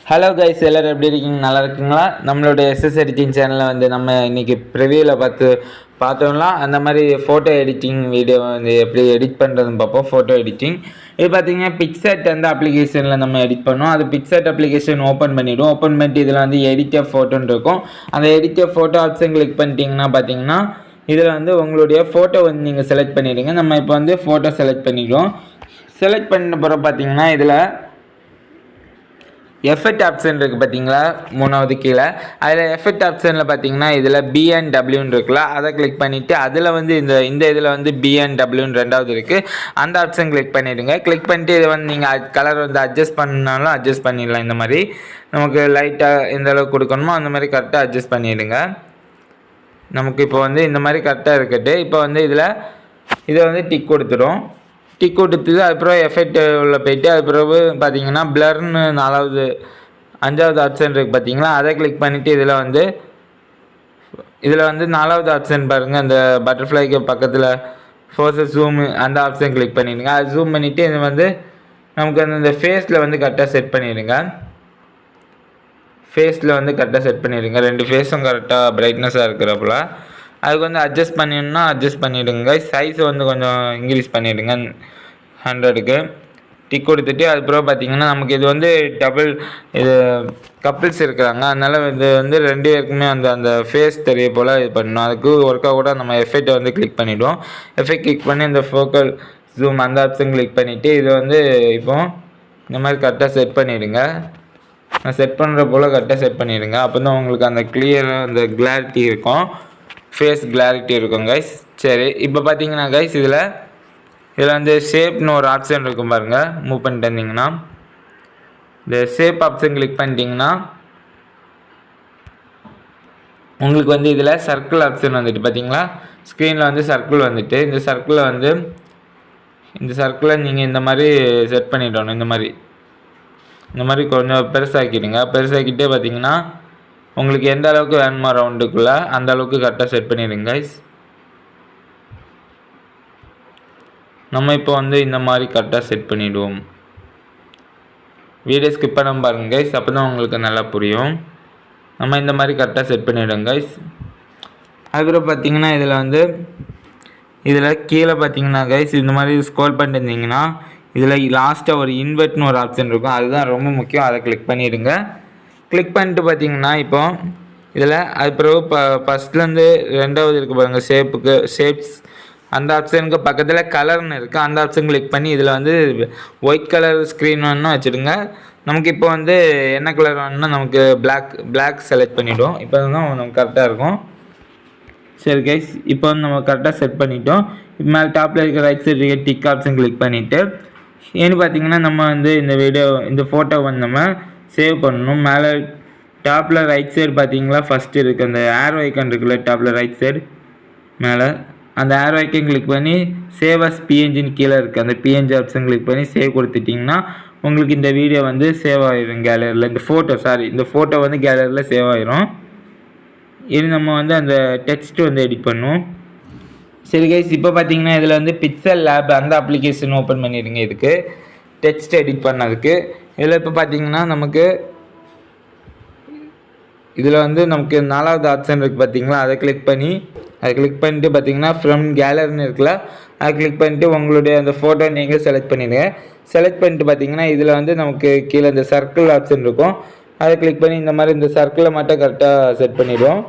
Hello guys, எல்லோரும் எப்படி இருக்கீங்க? நல்லா இருக்குங்களா? நம்மளோட எஸ்எஸ் எடிட்டிங் சேனலில் வந்து நம்ம இன்றைக்கி ப்ரிவியூவில் பார்த்தோம்னா அந்த மாதிரி ஃபோட்டோ எடிட்டிங் வீடியோ வந்து எப்படி எடிட் பண்ணுறதுன்னு பார்ப்போம். ஃபோட்டோ எடிட்டிங் இது பார்த்தீங்கன்னா பிக்செட் வந்து அப்ளிகேஷனில் நம்ம எடிட் பண்ணோம். அது பிக்செட் அப்ளிகேஷன் ஓப்பன் பண்ணிவிடுவோம். ஓப்பன் பண்ணிட்டு இதில் வந்து எடிட்டர் ஃபோட்டோன்னு இருக்கும். அந்த எடிட்டர் ஃபோட்டோ ஆப்ஷன் கிளிக் பண்ணிட்டீங்கன்னா பார்த்தீங்கன்னா இதில் வந்து உங்களுடைய ஃபோட்டோ வந்து நீங்கள் செலக்ட் பண்ணிவிடுங்க. நம்ம இப்போ வந்து ஃபோட்டோ செலக்ட் பண்ணிவிடுவோம். செலக்ட் பண்ண பிறகு பார்த்தீங்கன்னா இதில் எஃபெக்ட் ஆப்ஷன் இருக்குது பார்த்தீங்களா, மூணாவது கீழே. அதில் எஃபெக்ட் ஆப்ஷனில் பார்த்தீங்கன்னா இதில் பிஎன்டபிள்யூன்னு இருக்குல்ல, அதை கிளிக் பண்ணிவிட்டு அதில் வந்து இந்த இதில் வந்து பிஎன்டபிள்யூன்னு ரெண்டாவது இருக்குது, அந்த ஆப்ஷன் கிளிக் பண்ணிவிடுங்க. கிளிக் பண்ணிட்டு இதை வந்து நீங்கள் கலர் வந்து அட்ஜஸ்ட் பண்ணாலும் அட்ஜஸ்ட் பண்ணிடலாம். இந்த மாதிரி நமக்கு லைட்டாக எந்த அளவுக்கு கொடுக்கணுமோ அந்த மாதிரி கரெக்டாக அட்ஜஸ்ட் பண்ணிவிடுங்க. நமக்கு இப்போ வந்து இந்த மாதிரி கரெக்டாக இருக்கட்டு. இப்போ வந்து இதை வந்து டிக் கொடுத்துடும். டிக் கொடுத்துது. அதுக்கப்புறம் எஃபெக்ட் உள்ள போயிட்டு அது பிறகு பார்த்தீங்கன்னா பிளர்னு அஞ்சாவது ஆப்ஷன் இருக்குது பார்த்தீங்களா, அதை கிளிக் பண்ணிவிட்டு இதில் வந்து நாலாவது ஆப்ஷன் பாருங்கள், அந்த பட்டர்ஃப்ளைக்கு பக்கத்தில் ஃபோர்ஸஸ் ஜூமு அந்த ஆப்ஷன் கிளிக் பண்ணிவிடுங்க. அது ஜூம் பண்ணிவிட்டு இது வந்து நமக்கு அந்த ஃபேஸில் வந்து கரெக்டாக செட் பண்ணிவிடுங்க. ஃபேஸில் வந்து கரெக்டாக செட் பண்ணிவிடுங்க. ரெண்டு ஃபேஸும் கரெக்டாக பிரைட்னஸாக இருக்கிறப்பல அதுக்கு வந்து அட்ஜஸ்ட் பண்ணிடணும்னா அட்ஜஸ்ட் பண்ணிவிடுங்க. சைஸ் வந்து கொஞ்சம் இன்க்ரீஸ் பண்ணிவிடுங்க 100க்கு. டிக் கொடுத்துட்டு அதுக்கப்புறம் பார்த்தீங்கன்னா நமக்கு இது வந்து இது கப்பிள்ஸ் இருக்கிறாங்க, அதனால் இது வந்து ரெண்டு பேருக்குமே அந்த ஃபேஸ் தெரிய போல் இது பண்ணணும். அதுக்கு ஒர்க்காக கூட நம்ம எஃபெக்டை வந்து கிளிக் பண்ணிவிடுவோம். எஃபெக்ட் கிளிக் பண்ணி இந்த ஃபோக்கல் ஜூம் அந்த ஆப்ஷன் கிளிக் பண்ணிவிட்டு இது வந்து இப்போ இந்த மாதிரி கரெக்டாக செட் பண்ணிவிடுங்க. செட் பண்ணுற போல் கரெக்டாக செட் பண்ணிவிடுங்க. அப்போ தான் உங்களுக்கு அந்த கிளியராக அந்த கிளாரிட்டி இருக்கும், ஃபேஸ் கிளாரிட்டி இருக்கும் கைஸ். சரி, இப்போ பார்த்தீங்கன்னா கைஸ் இதில் வந்து ஷேப்னு ஒரு ஆப்ஷன் இருக்கும் பாருங்கள். மூவ் பண்ணிட்டு வந்தீங்கன்னா இந்த ஷேப் ஆப்ஷன் கிளிக் பண்ணிட்டீங்கன்னா உங்களுக்கு வந்து இதில் சர்க்கிள் ஆப்ஷன் வந்துட்டு பார்த்தீங்களா, ஸ்க்ரீனில் வந்து சர்க்கிள் வந்துட்டு இந்த சர்க்கிளை நீங்கள் இந்த மாதிரி செட் பண்ணிடணும். இந்த மாதிரி கொஞ்சம் பெருசாக்கிடுங்க. பெருசாக்கிட்டே பார்த்தீங்கன்னா உங்களுக்கு எந்த அளவுக்கு வேணுமா ரவுண்டுக்குள்ளே அந்த அளவுக்கு கரெக்டாக செட் பண்ணிடுங்க கைஸ். நம்ம இப்போ வந்து இந்த மாதிரி கரெக்டாக செட் பண்ணிவிடுவோம். வீடியோ ஸ்கிப் பண்ண பாருங்க கைஸ், அப்போ தான் உங்களுக்கு நல்லா புரியும். நம்ம இந்த மாதிரி கரெக்டாக செட் பண்ணிவிடுங்க கைஸ். அதுக்கப்புறம் பார்த்தீங்கன்னா இதில் கீழே பார்த்தீங்கன்னா கைஸ் இந்த மாதிரி ஸ்க்ரோல் பண்ணிட்டு இருந்தீங்கன்னா இதில் லாஸ்ட்டாக ஒரு இன்வெர்ட்னு ஒரு ஆப்ஷன் இருக்கும், அதுதான் ரொம்ப முக்கியம். அதை கிளிக் பண்ணிவிடுங்க. கிளிக் பண்ணிட்டு பார்த்தீங்கன்னா இப்போ இதில் அது பிறகு ஃபஸ்ட்லேருந்து ரெண்டாவது இருக்குது பாருங்கள், ஷேப்ஸ் அந்த ஆப்ஷனுக்கு பக்கத்தில் கலர்னு இருக்குது, அந்த ஆப்ஷன் கிளிக் பண்ணி இதில் வந்து ஒயிட் கலர் ஸ்க்ரீன் வேணும்னா வச்சுடுங்க. நமக்கு இப்போ வந்து என்ன கலர் வேணும்னா நமக்கு பிளாக் செலக்ட் பண்ணிவிடும். இப்போ தான் நமக்கு கரெக்டாக இருக்கும். சரி கைஸ், இப்போ வந்து நம்ம கரெக்டாக செட் பண்ணிட்டோம். இப்போ மேலே டாப்பில் இருக்கிற ரைட் சைடு இருக்க டிக் ஆப்ஷன் கிளிக் பண்ணிவிட்டு ஏன்னு பார்த்தீங்கன்னா நம்ம வந்து இந்த ஃபோட்டோ வந்து நம்ம சேவ் பண்ணணும். மேலே டாப்பில் ரைட் சைடு பார்த்தீங்களா ஃபஸ்ட்டு இருக்குது அந்த ஏரோ ஐக்கான் இருக்குல்ல, டாப்பில் ரைட் சைடு மேலே அந்த ஏரோ ஐக்கான் கிளிக் பண்ணி சேவ் அஸ் பிஎன்ஜின்னு கீழே இருக்குது, அந்த பிஎன்ஜி ஆப்ஷன் கிளிக் பண்ணி சேவ் கொடுத்துட்டிங்கன்னா உங்களுக்கு இந்த வீடியோ வந்து சேவ் ஆகிடும் கேலரியில். இந்த ஃபோட்டோ வந்து கேலரியில் சேவ் ஆகிரும். இது நம்ம வந்து அந்த டெக்ஸ்ட் வந்து எடிட் பண்ணுவோம். சரி கைஸ், இப்போ பார்த்தீங்கன்னா இதில் வந்து பிக்சல் லேப் அந்த அப்ளிகேஷன் ஓப்பன் பண்ணிடுங்க. இதுக்கு டெக்ஸ்ட் எடிட் பண்ணதுக்கு இதில் இப்போ பார்த்தீங்கன்னா இதில் வந்து நமக்கு நாலாவது ஆப்ஷன் இருக்குது பார்த்தீங்களா, அதை கிளிக் பண்ணிட்டு பார்த்தீங்கன்னா ஃப்ரம் கேலரின்னு இருக்குல்ல, அதை கிளிக் பண்ணிட்டு உங்களுடைய அந்த ஃபோட்டோ நீங்கள் செலக்ட் பண்ணிடுங்க. செலக்ட் பண்ணிட்டு பார்த்தீங்கன்னா இதில் வந்து நமக்கு கீழே இந்த சர்க்கிள் ஆப்ஷன் இருக்கும், அதை கிளிக் பண்ணி இந்த மாதிரி இந்த சர்க்கிளை மட்டும் கரெக்டாக செட் பண்ணிவிடுவோம்.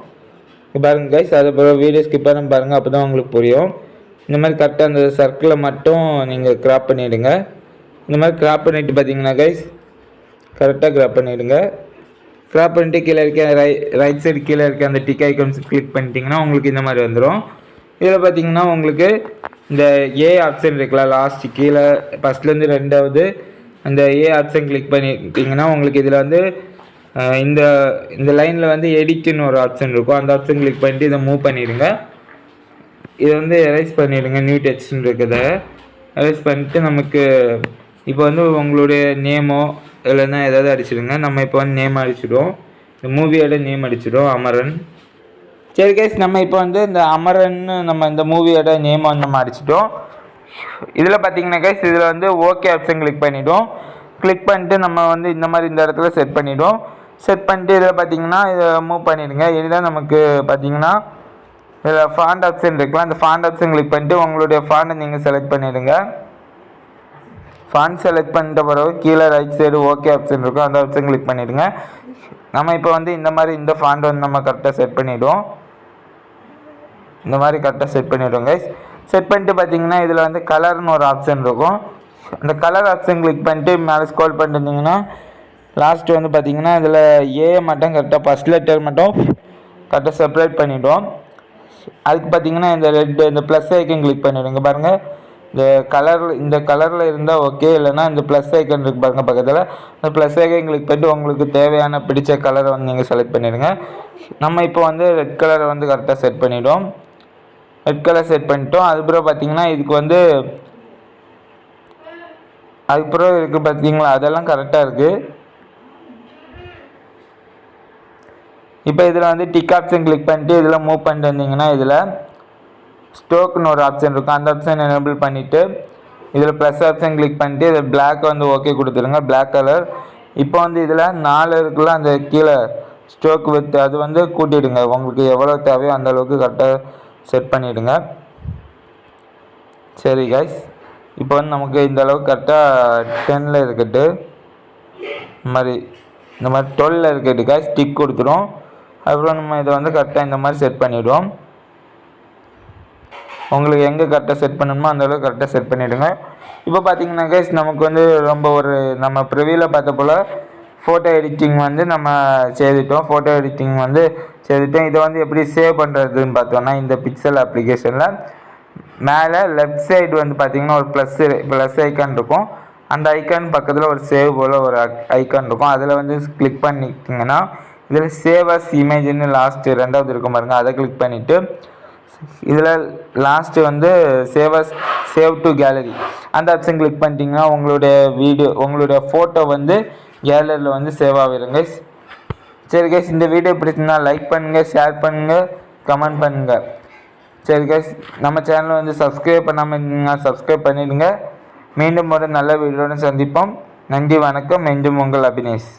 பாருங்கள் கைஸ், அது அப்புறம் வீடியோ ஸ்கிப் பண்ண பாருங்கள், அப்போ தான் உங்களுக்கு புரியும். இந்த மாதிரி கரெக்டாக அந்த சர்க்கிளை மட்டும் நீங்கள் கிராப் பண்ணிவிடுங்க. இந்த மாதிரி கிராப் பண்ணிவிட்டு பார்த்தீங்கன்னா கைஸ் கரெக்டாக கிராப் பண்ணிவிடுங்க. கிராப் பண்ணிட்டு கீழே இருக்க ரைட் சைடு கீழே இருக்க அந்த டிக் ஐக்கன்ஸ் கிளிக் பண்ணிட்டீங்கன்னா உங்களுக்கு இந்த மாதிரி வந்துடும். இதில் பார்த்தீங்கன்னா உங்களுக்கு இந்த ஏ ஆப்ஷன் இருக்குல்ல, லாஸ்ட் கீழே ஃபஸ்ட்லேருந்து ரெண்டாவது அந்த ஏ ஆப்ஷன் கிளிக் பண்ணிட்டீங்கன்னா உங்களுக்கு இதில் வந்து இந்த லைனில் வந்து எடிட்னு ஒரு ஆப்ஷன் இருக்கும், அந்த ஆப்ஷன் கிளிக் பண்ணிட்டு இதை மூவ் பண்ணிவிடுங்க. இதை வந்து எரேஸ் பண்ணிவிடுங்க. நியூ டெக்ஸ்ட்னு இருக்கிறத எரேஸ் பண்ணிட்டு நமக்கு இப்போ வந்து உங்களுடைய நேமோ இல்லைன்னா ஏதாவது அடிச்சிடுங்க. நம்ம இப்போ வந்து நேம் அடிச்சிடுவோம், இந்த மூவியோட நேம் அடிச்சிடுவோம், அமரன். சரி கைஸ், நம்ம இப்போ வந்து இந்த அமரன்னு நம்ம இந்த மூவியோட நேம் வந்து நம்ம அடிச்சிட்டோம். இதில் பார்த்தீங்கன்னா கைஸ் இதில் வந்து ஓகே ஆப்ஷன் கிளிக் பண்ணிவிட்டோம். கிளிக் பண்ணிட்டு நம்ம வந்து இந்த மாதிரி இந்த இடத்துல செட் பண்ணிவிடுவோம். செட் பண்ணிட்டு இதில் பார்த்தீங்கன்னா இதை மூவ் பண்ணிவிடுங்க. இதுதான் நமக்கு பார்த்தீங்கன்னா இதில் ஃபாண்ட் ஆப்ஷன் இருக்கலாம். அந்த ஃபாண்ட் ஆப்ஷன் கிளிக் பண்ணிட்டு உங்களுடைய ஃபாண்டை நீங்கள் செலக்ட் பண்ணிவிடுங்க. ஃபாண்ட் செலக்ட் பண்ணிட்ட பிறகு கீழே ரைட் சைடு ஓகே ஆப்ஷன் இருக்கும், அந்த ஆப்ஷன் கிளிக் பண்ணிவிடுங்க. நம்ம இப்போ வந்து இந்த மாதிரி இந்த ஃபாண்ட் வந்து நம்ம கரெக்டாக செட் பண்ணிவிடுவோம். இந்த மாதிரி கரெக்டாக செட் பண்ணிவிடுவோம் கைஸ். செட் பண்ணிட்டு பார்த்தீங்கன்னா இதில் வந்து கலர்னு ஒரு ஆப்ஷன் இருக்கும். அந்த கலர் ஆப்ஷன் கிளிக் பண்ணிட்டு மேலே ஸ்க்ரோல் பண்ணிட்டு இருந்தீங்கன்னா லாஸ்ட்டு வந்து பார்த்தீங்கன்னா இதில் ஏ மட்டும் கரெக்டாக ஃபஸ்ட் லெட்டர் மட்டும் கரெக்டாக செப்பரேட் பண்ணிவிடுவோம். அதுக்கு பார்த்தீங்கன்னா இந்த ரெட் இந்த ப்ளஸ் ஐக்கன் கிளிக் பண்ணிவிடுங்க. பாருங்கள் இந்த கலரில் இருந்தால் ஓகே, இல்லைனா இந்த ப்ளஸ் ஐக்கன் இருக்குது பாருங்கள் பக்கத்தில், இந்த ப்ளஸ் ஐக்கன் கிளிக் பண்ணிட்டு உங்களுக்கு தேவையான பிடிச்ச கலரை வந்து நீங்கள் செலக்ட் பண்ணிவிடுங்க. நம்ம இப்போ வந்து ரெட் கலரை வந்து கரெக்டாக செட் பண்ணிவிடுவோம். ரெட் கலர் செட் பண்ணிட்டோம். அதுக்கப்புறம் பார்த்தீங்கன்னா இதுக்கு வந்து அதுக்கப்புறம் இருக்குது பார்த்தீங்களா, அதெல்லாம் கரெக்டாக இருக்குது. இப்போ இதில் வந்து டிக் ஆப்ஷன் கிளிக் பண்ணிட்டு இதில் மூவ் பண்ணிட்டு வந்தீங்கன்னா இதில் ஸ்டோக்குன்னு ஒரு ஆப்ஷன் இருக்கும், அந்த ஆப்ஷன் எனேபிள் பண்ணிவிட்டு இதில் ப்ளஸ் ஆப்ஷன் கிளிக் பண்ணிட்டு இதில் பிளாக் வந்து ஓகே கொடுத்துருங்க, பிளாக் கலர். இப்போ வந்து இதில் 4 இருக்குல்ல அந்த கீழே ஸ்டோக் வித் அது வந்து கூட்டிவிடுங்க. உங்களுக்கு எவ்வளோ தேவையோ அந்த அளவுக்கு கரெக்டாக செட் பண்ணிவிடுங்க. சரி கைஸ், இப்போ வந்து நமக்கு இந்த அளவுக்கு கரெக்டாக 10ல் இருக்கட்டு, இந்த மாதிரி 12ல் இருக்கட்டு கைஸ், டிக் கொடுத்துரும். அப்புறம் நம்ம இதை வந்து கரெக்டாக இந்த மாதிரி செட் பண்ணிவிடுவோம். உங்களுக்கு எங்கே கரெக்டாக செட் பண்ணணுமோ அந்த அளவுக்கு கரெக்டாக செட் பண்ணிவிடுங்க. இப்போ பார்த்தீங்கன்னா கைஸ் நமக்கு வந்து ரொம்ப ஒரு நம்ம ப்ரிவியூவில் பார்த்த போல் ஃபோட்டோ எடிட்டிங் வந்து நம்ம செய்துட்டோம். ஃபோட்டோ எடிட்டிங் வந்து செய்துட்டோம். இதை வந்து எப்படி சேவ் பண்ணுறதுன்னு பார்த்தோன்னா இந்த பிக்சல் அப்ளிகேஷனில் மேலே லெஃப்ட் சைடு வந்து பார்த்திங்கன்னா ஒரு ப்ளஸ் ஐக்கான் இருக்கும். அந்த ஐக்கான் பக்கத்தில் ஒரு சேவ் போல் ஒரு ஐக்கான் இருக்கும். அதில் வந்து கிளிக் பண்ணிட்டிங்கன்னா இதில் சேவ் அஸ் இமேஜ்னு லாஸ்ட்டு 2வது இருக்கும் பாருங்கள், அதை கிளிக் பண்ணிவிட்டு இதில் லாஸ்ட்டு வந்து சேவ் டு கேலரி அந்த ஆப்ஷன் கிளிக் பண்ணிட்டீங்கன்னா உங்களுடைய ஃபோட்டோ வந்து கேலரியில் வந்து சேவ் ஆகிருங்க. சரி கைஸ், இந்த வீடியோ பிடிச்சிருந்தா லைக் பண்ணுங்கள், ஷேர் பண்ணுங்கள், கமெண்ட் பண்ணுங்கள். சரி கைஸ், நம்ம சேனலை வந்து சப்ஸ்கிரைப் பண்ணாமல் இருந்தீங்கன்னா சப்ஸ்கிரைப் பண்ணிவிடுங்க. மீண்டும் ஒரு நல்ல வீடியோன்னு சந்திப்போம். நன்றி, வணக்கம். மீண்டும் உங்கள் அபினேஷ்.